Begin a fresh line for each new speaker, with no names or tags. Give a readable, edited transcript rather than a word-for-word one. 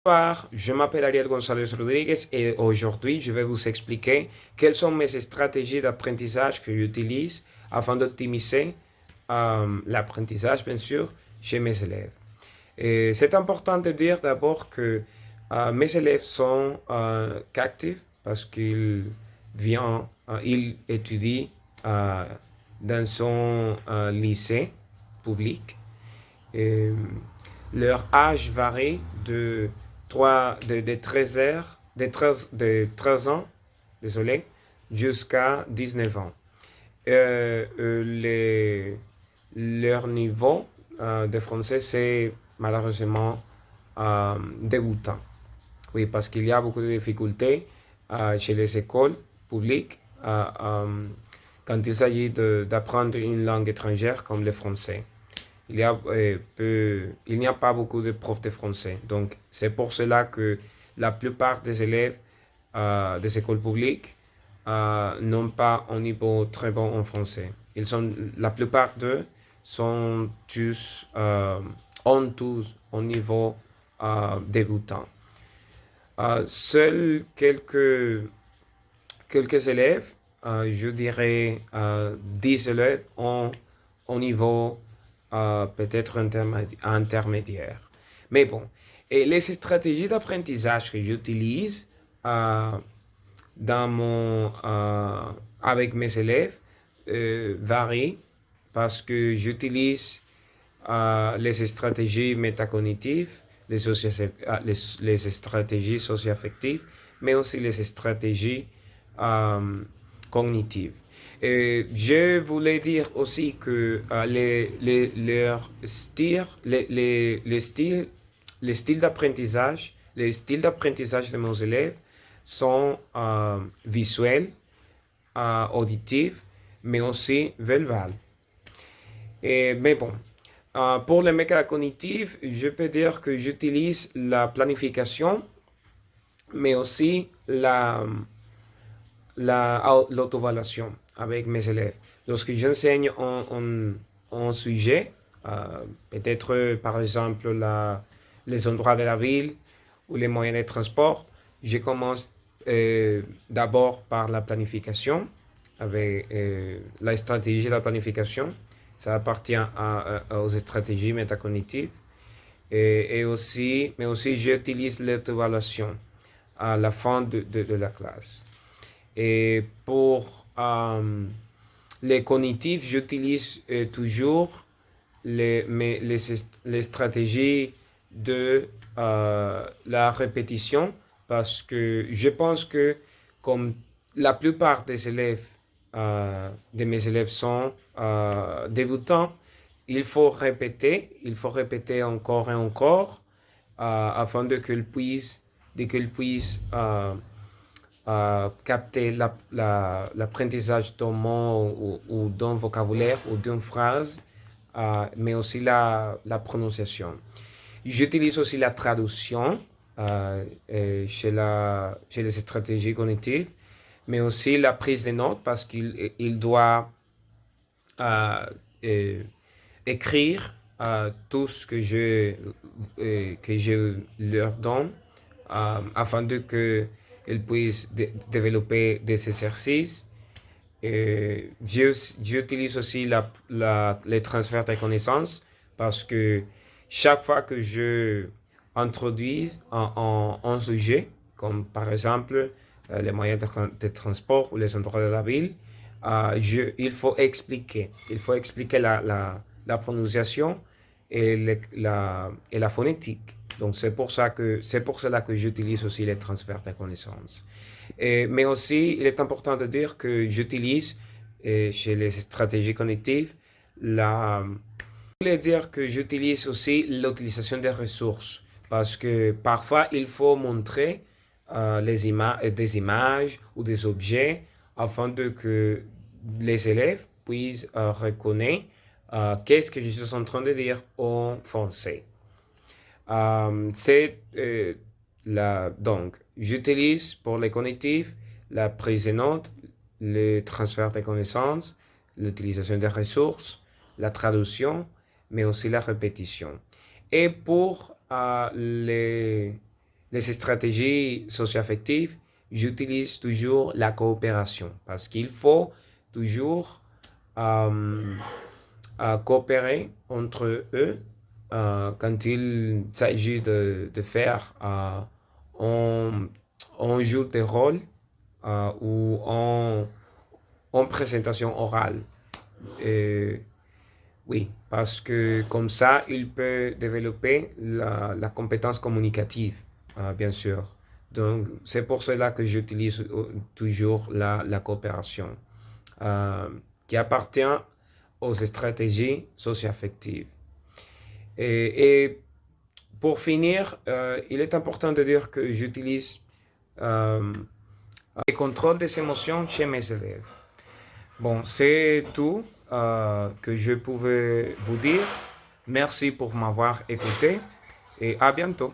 Bonsoir, je m'appelle Ariel González Rodriguez et aujourd'hui je vais vous expliquer quelles sont mes stratégies d'apprentissage que j'utilise afin d'optimiser l'apprentissage, bien sûr, chez mes élèves. Et c'est important de dire d'abord que mes élèves sont captifs parce ils étudient dans son lycée public. Et leur âge varie de 13 heures, de 13 ans, désolé, jusqu'à 19 ans. Leur niveau de français, c'est malheureusement dégoûtant. Oui, parce qu'il y a beaucoup de difficultés chez les écoles publiques quand il s'agit d'apprendre une langue étrangère comme le français. Il n'y a pas beaucoup de profs de français. Donc, c'est pour cela que la plupart des élèves des écoles publiques n'ont pas un niveau très bon en français. La plupart d'eux ont tous un niveau débutant. Seuls quelques élèves, je dirais 10 élèves, ont un niveau peut-être intermédiaire. Mais bon, et les stratégies d'apprentissage que j'utilise avec mes élèves varient parce que j'utilise les stratégies métacognitives, les stratégies socio-affectives, mais aussi les stratégies cognitives. Et je voulais dire aussi que les styles d'apprentissage de mes élèves sont visuels, auditifs, mais aussi verbales. Mais bon, pour les mécaniques cognitives, je peux dire que j'utilise la planification, mais aussi l'auto-évaluation avec mes élèves. Lorsque j'enseigne un sujet, peut-être par exemple les endroits de la ville ou les moyens de transport, je commence d'abord par la planification, avec la stratégie de la planification. Ça appartient aux stratégies métacognitives. Mais aussi j'utilise l'auto-évaluation à la fin de la classe. Et pour les cognitifs, j'utilise toujours les stratégies de la répétition parce que je pense que comme la plupart de mes élèves sont débutants, il faut répéter encore et encore afin qu'ils puissent capter l'apprentissage d'un mot ou d'un vocabulaire ou d'une phrase, mais aussi la prononciation. J'utilise aussi la traduction chez les stratégies cognitives, mais aussi la prise de notes parce qu'il doit écrire tout ce que je leur donne afin qu'ils puissent développer des exercices. J'utilise aussi les transferts de connaissances parce que chaque fois que je introduis un sujet, comme par exemple les moyens de transport ou les endroits de la ville, il faut expliquer la prononciation et la phonétique. Donc c'est pour cela que j'utilise aussi les transferts de connaissances. Mais aussi, il est important de dire que j'utilise chez les stratégies cognitives je voulais dire que j'utilise aussi l'utilisation des ressources parce que parfois il faut montrer des images ou des objets afin que les élèves puissent reconnaître qu'est-ce que je suis en train de dire en français. Donc, j'utilise pour les cognitifs la prise de notes, le transfert de connaissances, l'utilisation des ressources, la traduction, mais aussi la répétition. Et pour les stratégies socio-affectives, j'utilise toujours la coopération parce qu'il faut toujours coopérer entre eux quand il s'agit de faire on joue des rôles ou en présentation orale. Oui, parce que comme ça, il peut développer la compétence communicative, bien sûr. Donc, c'est pour cela que j'utilise toujours la coopération, euh, qui appartient aux stratégies socio-affectives. Et pour finir, il est important de dire que j'utilise le contrôle des émotions chez mes élèves. Bon, c'est tout que je pouvais vous dire. Merci pour m'avoir écouté et à bientôt.